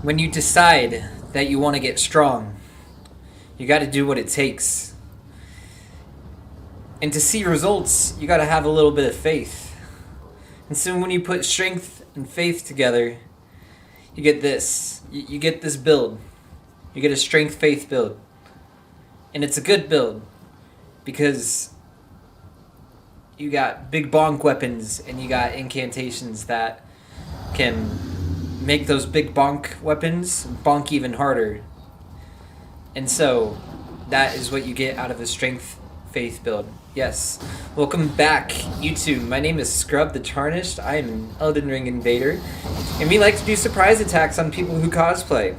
When you decide that you want to get strong, you got to do what it takes. And to see results, you got to have a little bit of faith. And so when you put strength and faith together, you get this. You get this build. You get a strength faith build. And it's a good build because you got big bonk weapons and you got incantations that can make those big bonk weapons bonk even harder. And so that is what you get out of a strength faith build. Yes. Welcome back, YouTube. My name is Scrub the Tarnished. I am an Elden Ring invader. And we like to do surprise attacks on people who cosplay.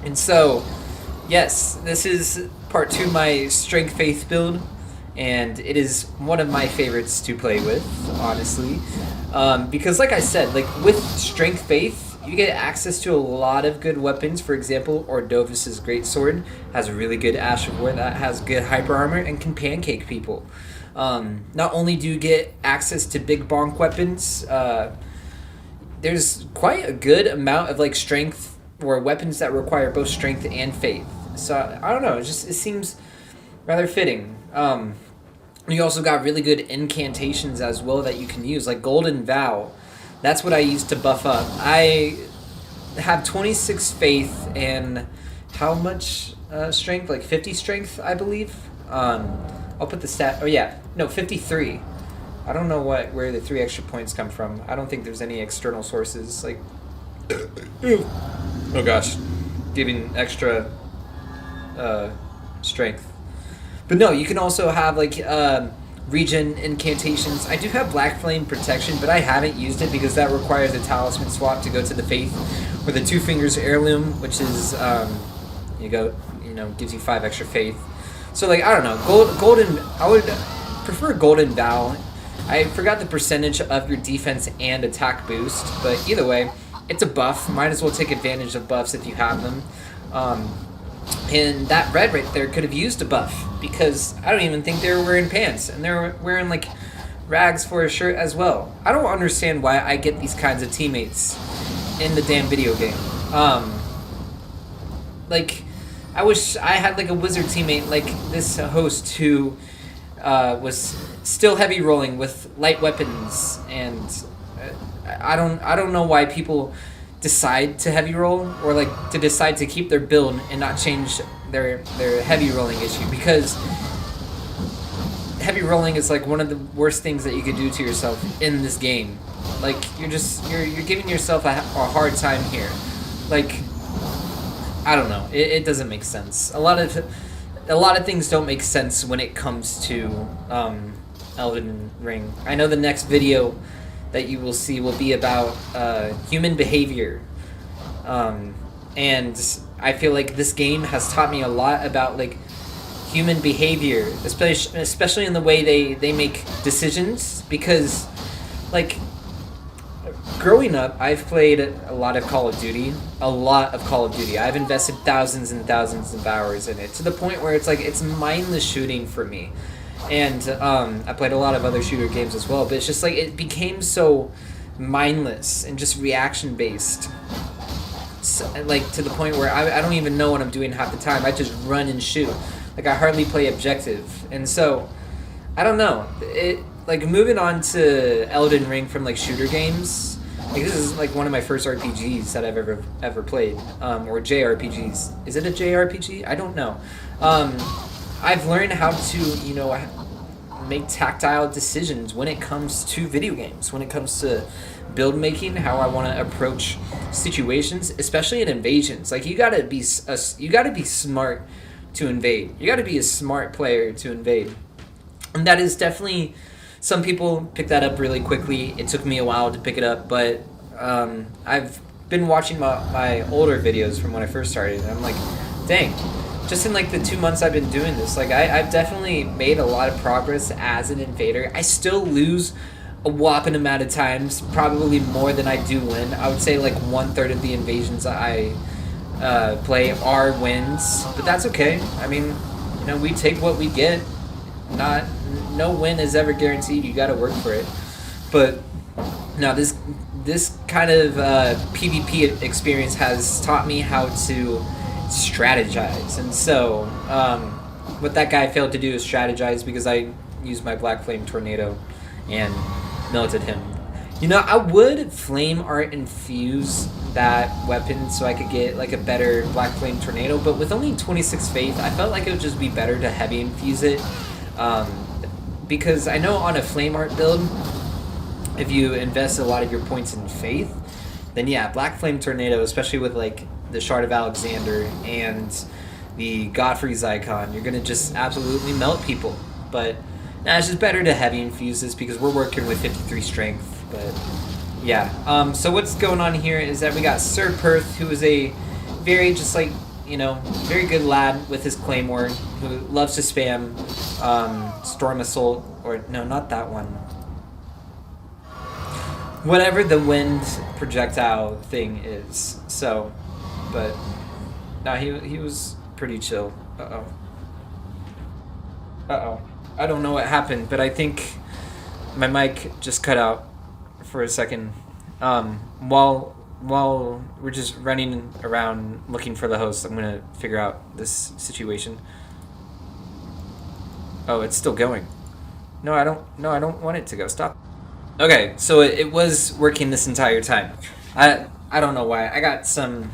And so, yes, this is part 2 of my strength faith build. And it is one of my favorites to play with, honestly. Because like I said, like with strength faith, you get access to a lot of good weapons. For example, Ordovis's greatsword has a really good Ash of War that has good hyper armor and can pancake people. Not only do you get access to big bonk weapons, there's quite a good amount of like strength or weapons that require both strength and faith. So I don't know, it seems rather fitting. You also got really good incantations as well that you can use, like Golden Vow. That's what I use to buff up. I have 26 faith and how much strength? Like 50 strength, I believe. I'll put the stat. Oh yeah, no, 53. I don't know where the 3 extra points come from. I don't think there's any external sources. Like, oh gosh, giving extra strength. But no, you can also have like regen incantations. I do have Black Flame protection, but I haven't used it because that requires a talisman swap to go to the faith, or the 2 fingers heirloom, which is gives you 5 extra faith. So like I don't know, golden. I would prefer Golden Vow. I forgot the percentage of your defense and attack boost, but either way, it's a buff. Might as well take advantage of buffs if you have them. And that red right there could have used a buff because I don't even think they were wearing pants and they were wearing like rags for a shirt as well. I don't understand why I get these kinds of teammates in the damn video game. Like I wish I had like a wizard teammate like this host who was still heavy rolling with light weapons, and I don't know why people decide to heavy roll or like to decide to keep their build and not change their heavy rolling issue, because heavy rolling is like one of the worst things that you could do to yourself in this game. Like you're giving yourself a hard time here. Like I don't know, it doesn't make sense. A lot of things don't make sense when it comes to Elden Ring. I know the next video that you will see will be about human behavior, and I feel like this game has taught me a lot about like human behavior, especially in the way they make decisions. Because like growing up, I've played a lot of Call of Duty. I've invested thousands and thousands of hours in it, to the point where it's like it's mindless shooting for me. And I played a lot of other shooter games as well, but it's just like it became so mindless and just reaction based, so, like to the point where I don't even know what I'm doing half the time. I just run and shoot. Like I hardly play objective. And so I don't know, it like moving on to Elden Ring from like shooter games, like this is like one of my first RPGs that I've ever played, or JRPGs. Is it a JRPG? I don't know. I've learned how to, make tactile decisions when it comes to video games, when it comes to build making, how I want to approach situations, especially in invasions. Like you gotta be smart to invade. You gotta be a smart player to invade, and that is definitely, some people pick that up really quickly. It took me a while to pick it up, but I've been watching my older videos from when I first started, and I'm like, dang. Just in like the 2 months I've been doing this, like I've definitely made a lot of progress as an invader. I still lose a whopping amount of times, probably more than I do win. I would say like 1/3 of the invasions I play are wins, but that's okay. I mean, we take what we get. No win is ever guaranteed. You got to work for it. But no, this this kind of PvP experience has taught me how to strategize. And so, what that guy failed to do is strategize because I used my Black Flame Tornado and melted him. You know, I would Flame Art infuse that weapon so I could get like a better Black Flame Tornado, but with only 26 faith, I felt like it would just be better to heavy infuse it. Because I know on a Flame Art build, if you invest a lot of your points in faith, then yeah, Black Flame Tornado, especially with like the Shard of Alexander and the Godfrey's icon, you're gonna just absolutely melt people. But nah, it's just better to heavy infuse this because we're working with 53 strength. But yeah, so what's going on here is that we got Sir Perth, who is a very just like, you know, very good lad with his claymore, who loves to spam Storm Assault, or no, not that one. Whatever the wind projectile thing is. So, but no, he was pretty chill. I don't know what happened, but I think my mic just cut out for a second. While we're just running around looking for the host, I'm gonna figure out this situation. Oh, it's still going. No, I don't want it to go. Stop. Okay, so it was working this entire time. I don't know why. I got some,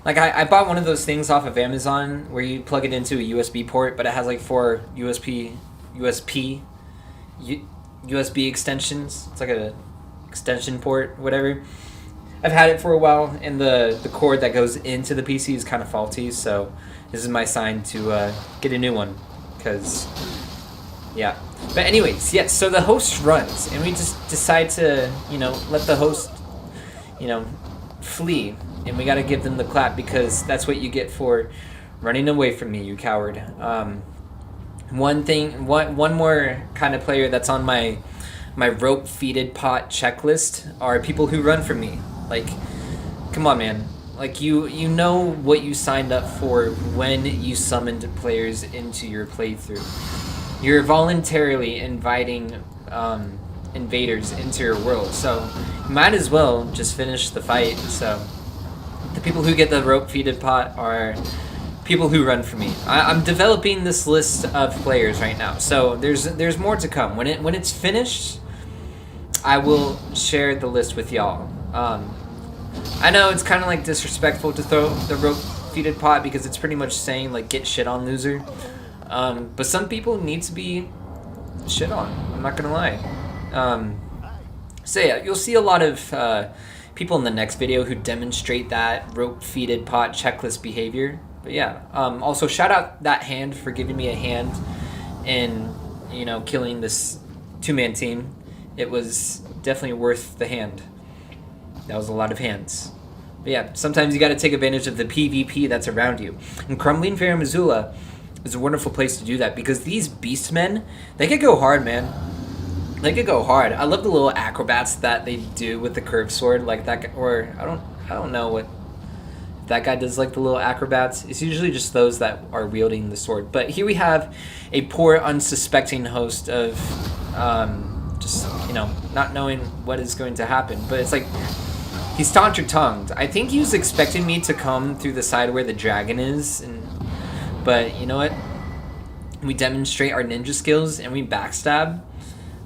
like I bought one of those things off of Amazon where you plug it into a USB port, but it has like 4 USB extensions. It's like a extension port, whatever. I've had it for a while, and the cord that goes into the PC is kind of faulty, so this is my sign to get a new one, because yeah. But anyways, yeah, so the host runs, and we just decide to, you know, let the host, you know, flee, and we got to give them the clap, because that's what you get for running away from me, you coward. One more kind of player that's on my rope feeded pot checklist are people who run from me. Like, come on, man. Like, you know what you signed up for when you summoned players into your playthrough. You're voluntarily inviting invaders into your world, so you might as well just finish the fight. So the people who get the rope feeded pot are people who run from me. I'm developing this list of players right now, so there's more to come. When it's finished, I will share the list with y'all. I know it's kind of like disrespectful to throw the rope feeded pot because it's pretty much saying like get shit on, loser. But some people need to be shit on. I'm not gonna lie. So yeah, you'll see a lot of people in the next video who demonstrate that rope feeded pot checklist behavior. But yeah, also shout out that hand for giving me a hand in, you know, killing this 2-man team. It was definitely worth the hand. That was a lot of hands. But yeah, sometimes you got to take advantage of the PvP that's around you. And Crumbling Fair Missoula is a wonderful place to do that, because these beastmen, they could go hard, man. They could go hard. I love the little acrobats that they do with the curved sword, like that guy, or I don't know what that guy does, like the little acrobats. It's usually just those that are wielding the sword. But here we have a poor, unsuspecting host of just, you know, not knowing what is going to happen. But it's like he's taunt-tongued. I think he was expecting me to come through the side where the dragon is, but you know what? We demonstrate our ninja skills and we backstab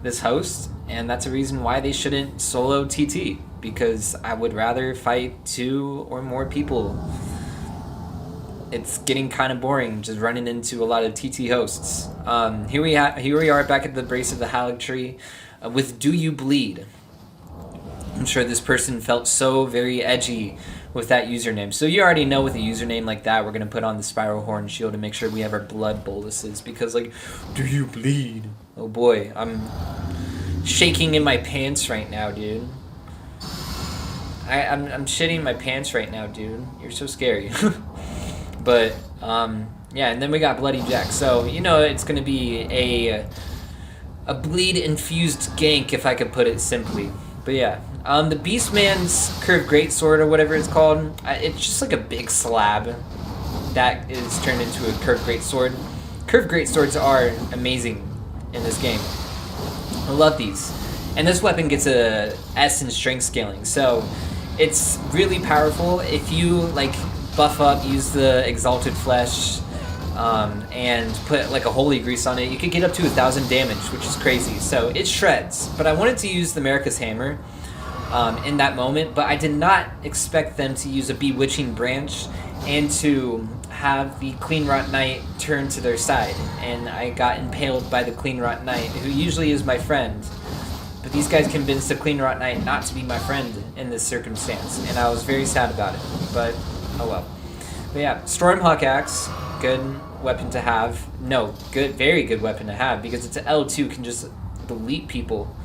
this host, and that's a reason why they shouldn't solo TT, because I would rather fight 2 or more people. It's getting kind of boring just running into a lot of TT hosts. Here we are back at the base of the Halig tree with Do You Bleed. I'm sure this person felt so very edgy with that username. So you already know with a username like that, we're going to put on the Spiral Horn Shield to make sure we have our blood boluses, because like, do you bleed? Oh boy, I'm shaking in my pants right now, dude. I'm shitting my pants right now, dude. You're so scary. But yeah, and then we got Bloody Jack. So you know it's gonna be a bleed infused gank, if I could put it simply. But yeah, the Beastman's curved greatsword, or whatever it's called, it's just like a big slab that is turned into a curved greatsword. Curved greatswords are amazing in this game. I love these. And this weapon gets a S in strength scaling, so it's really powerful. If you like buff up, use the Exalted Flesh, and put like a holy grease on it, you could get up to 1,000 damage, which is crazy. So it shreds. But I wanted to use the America's Hammer in that moment, but I did not expect them to use a Bewitching Branch and to have the Clean Rot Knight turn to their side. And I got impaled by the Clean Rot Knight, who usually is my friend. But these guys convinced the Clean Rot Knight not to be my friend in this circumstance, and I was very sad about it. But oh well. But yeah, Stormhawk Axe, good weapon to have. No, good, very good weapon to have, because it's an L2, can just delete people.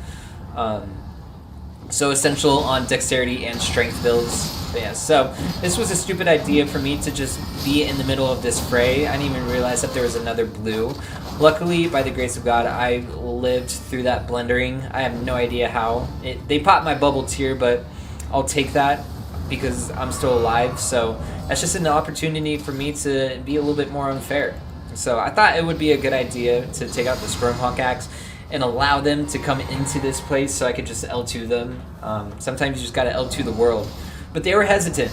So essential on dexterity and strength builds. But yeah, so this was a stupid idea for me to just be in the middle of this fray. I didn't even realize that there was another blue. Luckily, by the grace of God, I lived through that blundering. I have no idea how. They popped my bubble tier, but I'll take that because I'm still alive. So that's just an opportunity for me to be a little bit more unfair. So I thought it would be a good idea to take out the Stormhawk Axe and allow them to come into this place so I could just L2 them. Sometimes you just gotta L2 the world. But they were hesitant,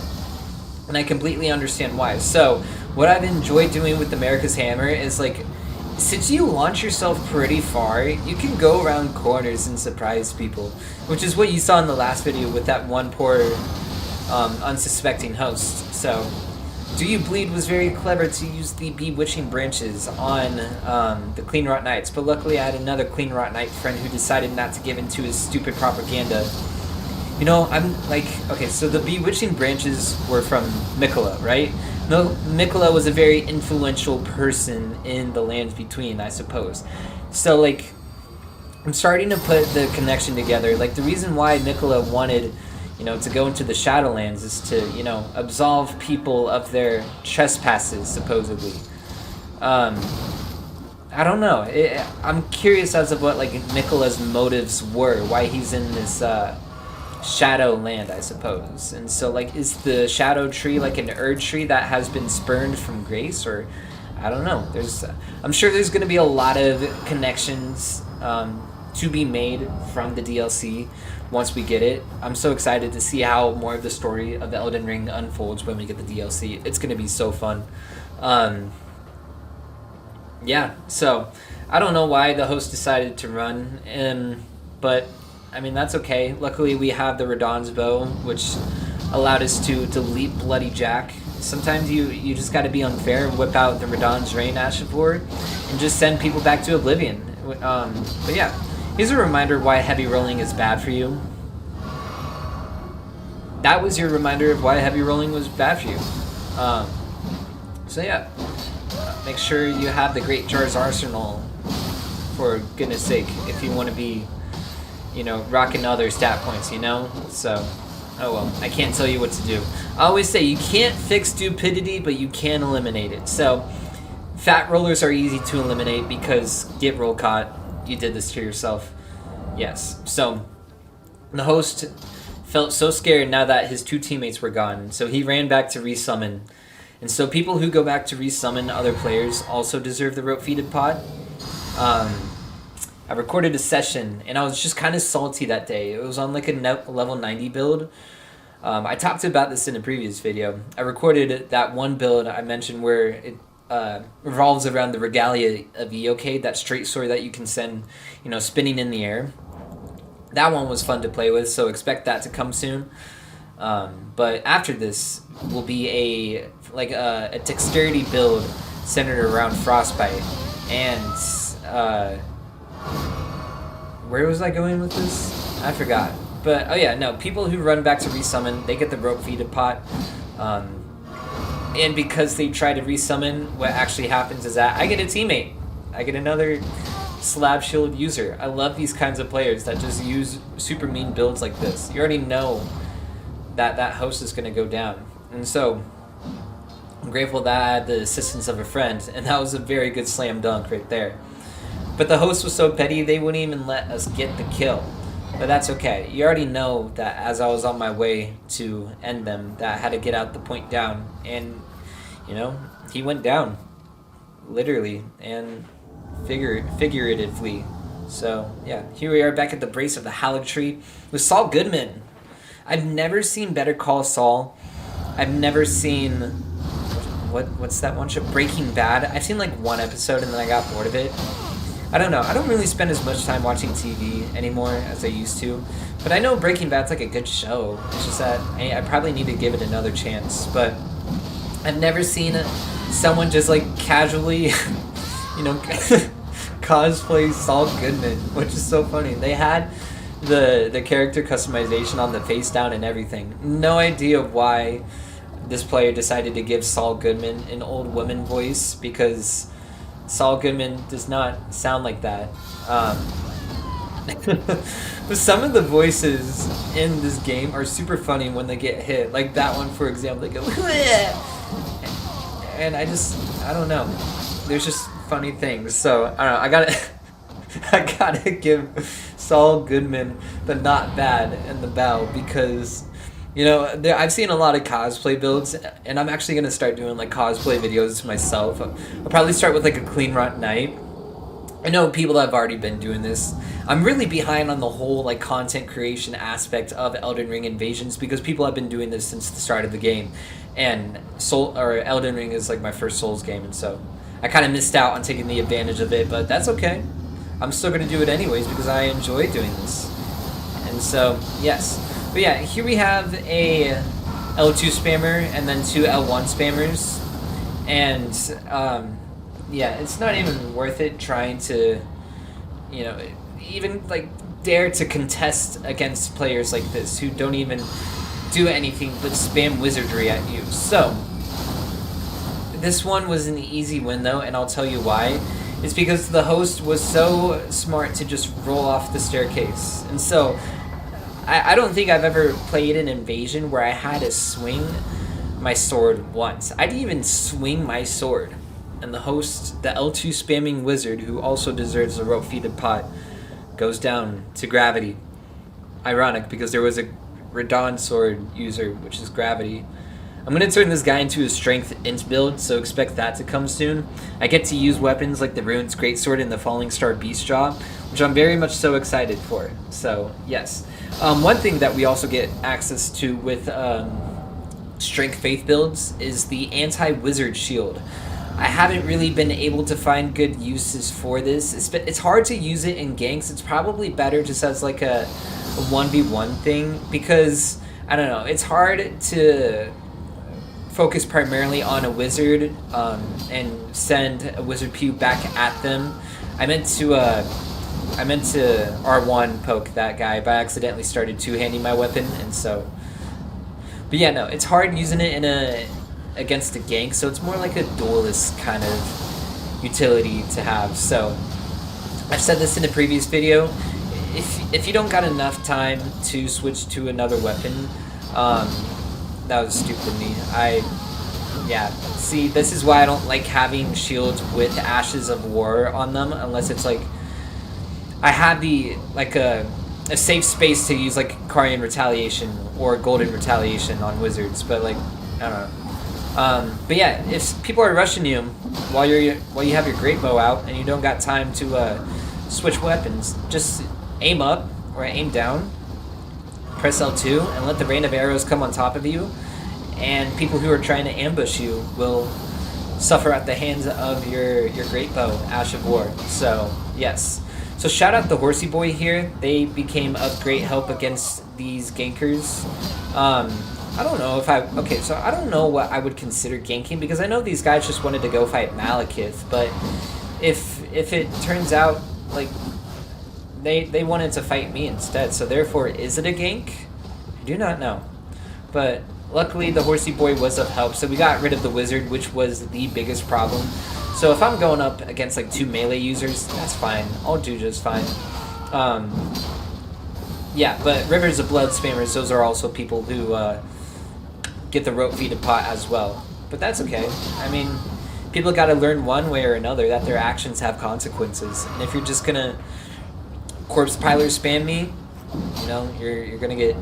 and I completely understand why. So what I've enjoyed doing with America's Hammer is, like, since you launch yourself pretty far, you can go around corners and surprise people, which is what you saw in the last video with that one poor unsuspecting host. So Do You Bleed was very clever to use the Bewitching Branches on the Clean Rot Knights, but luckily I had another Clean Rot Knight friend who decided not to give in to his stupid propaganda. You know, I'm like, okay, so the Bewitching Branches were from Mikola, right? No, Mikola was a very influential person in the Lands Between, I suppose. So, like, I'm starting to put the connection together. Like, the reason why Mikola wanted, you know, to go into the Shadowlands is to, you know, absolve people of their trespasses, supposedly. I don't know. I'm curious as to what, like, Mikola's motives were, why he's in this, Shadowland, I suppose. And so, like, is the Shadow Tree like an Erd tree that has been spurned from grace, or I don't know. I'm sure there's going to be a lot of connections to be made from the DLC once we get it. I'm so excited to see how more of the story of the Elden Ring unfolds when we get the DLC. It's going to be so fun. Yeah, so I don't know why the host decided to run, but I mean, that's okay. Luckily, we have the Radahn's Bow, which allowed us to delete Bloody Jack. Sometimes you just got to be unfair and whip out the Radahn's Rain Ashivore and just send people back to oblivion. But yeah, here's a reminder why heavy rolling is bad for you. That was your reminder of why heavy rolling was bad for you. So yeah, make sure you have the Great Jar's Arsenal, for goodness sake, if you want to be, you know, rocking other stat points, you know? So, oh well, I can't tell you what to do. I always say you can't fix stupidity, but you can eliminate it. So, fat rollers are easy to eliminate because get roll caught. You did this to yourself. Yes. So, the host felt so scared now that his two teammates were gone, so he ran back to resummon. And so people who go back to resummon other players also deserve the rope-feeded pot. I recorded a session, and I was just kind of salty that day. It was on like a level 90 build. I talked about this in a previous video. I recorded that one build I mentioned where it revolves around the Regalia of Ioke, that straight sword that you can send, you know, spinning in the air. That one was fun to play with, so expect that to come soon. But after this will be a dexterity build centered around Frostbite. And where was I going with this? I forgot. But, oh yeah, no, people who run back to resummon, they get the rope-feeded pot. And because they try to resummon, what actually happens is that I get a teammate. I get another slab shield user. I love these kinds of players that just use super mean builds like this. You already know that that host is going to go down. And so, I'm grateful that I had the assistance of a friend, and that was a very good slam dunk right there. But the host was so petty, they wouldn't even let us get the kill. But that's okay. You already know that as I was on my way to end them, that I had to get out the point down. And, you know, he went down. Literally. And figuratively. So, yeah, here we are back at the brace of the Halleck Tree with Saul Goodman. I've never seen Better Call Saul. I've never seen... What's that one show? Breaking Bad. I've seen like one episode and then I got bored of it. I don't know. I don't really spend as much time watching TV anymore as I used to. But I know Breaking Bad's like a good show. It's just that I probably need to give it another chance. But I've never seen someone just like casually, you know, cosplay Saul Goodman, which is so funny. They had the character customization on the face down and everything. No idea why this player decided to give Saul Goodman an old woman voice, because Saul Goodman does not sound like that. But some of the voices in this game are super funny when they get hit. Like that one, for example, they go, and I don't know. There's just funny things. So I don't know. I gotta give Saul Goodman the not bad and the bow, because you know, I've seen a lot of cosplay builds, and I'm actually going to start doing, like, cosplay videos myself. I'll probably start with, like, a clean run night. I know people that have already been doing this. I'm really behind on the whole, like, content creation aspect of Elden Ring Invasions, because people have been doing this since the start of the game. And Elden Ring is, like, my first Souls game, and so I kind of missed out on taking the advantage of it, but that's okay. I'm still going to do it anyways, because I enjoy doing this. And so, yes. But yeah, here we have a L2 spammer and then two L1 spammers, and yeah, it's not even worth it trying to, you know, even like dare to contest against players like this who don't even do anything but spam wizardry at you. So this one was an easy win though, and I'll tell you why. It's because the host was so smart to just roll off the staircase, and so I don't think I've ever played an invasion where I had to swing my sword once. I didn't even swing my sword. And the host, the L2 spamming wizard, who also deserves a rope-feeded pot, goes down to gravity. Ironic, because there was a Radon sword user, which is gravity. I'm going to turn this guy into a strength int build, so expect that to come soon. I get to use weapons like the Ruin's Greatsword and the Falling Star Beast Jaw, which I'm very much so excited for. So, yes. One thing that we also get access to with Strength Faith builds is the Anti-Wizard Shield. I haven't really been able to find good uses for this. It's hard to use it in ganks. It's probably better just as like a 1v1 thing, because, I don't know, it's hard to focus primarily on a wizard and send a wizard pew back at them. I meant to R1 poke that guy, but I accidentally started two-handing my weapon, and so... But yeah, no, it's hard using it against a gank, so it's more like a duelist kind of utility to have. So, I've said this in a previous video, if you don't got enough time to switch to another weapon, that was stupid of me. Yeah, see, this is why I don't like having shields with Ashes of War on them, unless it's like I have like a safe space to use like Carian Retaliation or Golden Retaliation on wizards, but like, I don't know. But yeah, if people are rushing you while you have your great bow out and you don't got time to switch weapons, just aim up or aim down, press L2, and let the rain of arrows come on top of you, and people who are trying to ambush you will suffer at the hands of your great bow, Ash of War. So, yes. So shout out the Horsey Boy here. They became of great help against these gankers. I don't know if so I don't know what I would consider ganking, because I know these guys just wanted to go fight Malekith, but if it turns out like they wanted to fight me instead, so therefore is it a gank? I do not know. But luckily the Horsey Boy was of help, so we got rid of the wizard, which was the biggest problem. So if I'm going up against like two melee users, that's fine. I'll do just fine. Yeah, but Rivers of Blood spammers, those are also people who get the rope-feeded pot as well. But that's okay. I mean, people gotta learn one way or another that their actions have consequences. And if you're just gonna corpse piler spam me, you know, you're gonna get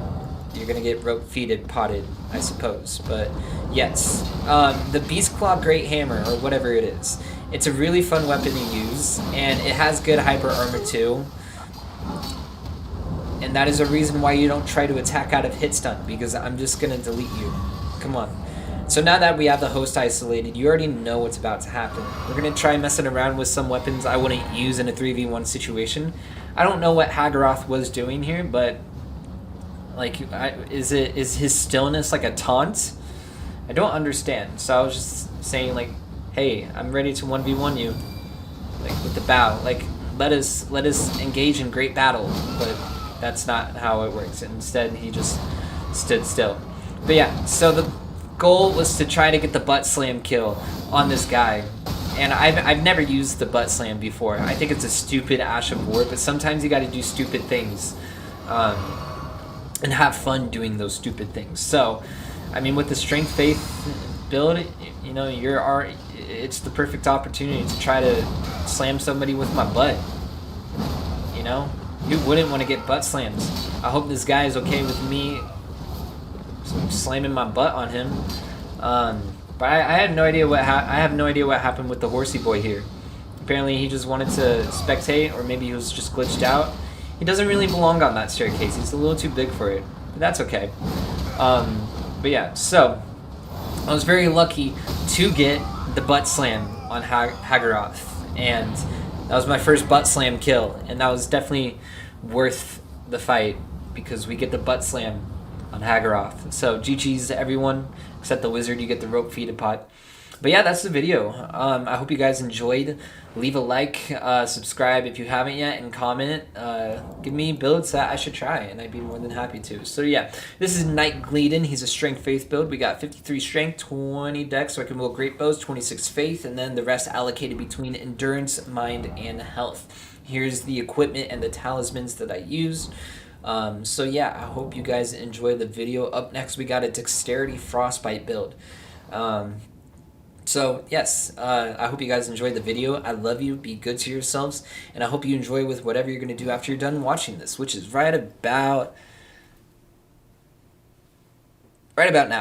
rope-feeded potted, I suppose. But yes, the Beast Claw Great Hammer, or whatever it is, it's a really fun weapon to use, and it has good hyper armor too. And that is a reason why you don't try to attack out of hit stun, because I'm just going to delete you. Come on. So now that we have the host isolated, you already know what's about to happen. We're going to try messing around with some weapons I wouldn't use in a 3v1 situation. I don't know what Hagaroth was doing here, but like, is his stillness like a taunt? I don't understand. So I was just saying, like, hey, I'm ready to 1v1 you, like with the bow. Like, let us engage in great battle. But that's not how it works. Instead, he just stood still. But yeah, so the goal was to try to get the butt slam kill on this guy. And I've never used the butt slam before. I think it's a stupid Ash of War, but sometimes you got to do stupid things and have fun doing those stupid things. So, I mean, with the Strength Faith build, you know, it's the perfect opportunity to try to slam somebody with my butt. You know, who wouldn't want to get butt slams? I hope this guy is okay with me slamming my butt on him. But I had no idea I have no idea what happened with the horsey boy here. Apparently he just wanted to spectate, or maybe he was just glitched out. He doesn't really belong on that staircase. He's a little too big for it. But that's okay. But yeah, so I was very lucky to get the butt slam on Hagaroth, and that was my first butt slam kill, and that was definitely worth the fight because we get the butt slam on Hagaroth. So GG's everyone except the wizard. You get the rope feeded pot. But yeah, that's the video. I hope you guys enjoyed. Leave a like, subscribe if you haven't yet, and comment. Give me builds that I should try, and I'd be more than happy to. So yeah, this is Knight Gleeden. He's a Strength Faith build. We got 53 Strength, 20 Dex, so I can roll Great Bows, 26 Faith, and then the rest allocated between Endurance, Mind, and Health. Here's the equipment and the talismans that I used. So yeah, I hope you guys enjoy the video. Up next, we got a Dexterity Frostbite build. So yes, I hope you guys enjoyed the video. I love you. Be good to yourselves, and I hope you enjoy with whatever you're going to do after you're done watching this, which is right about now.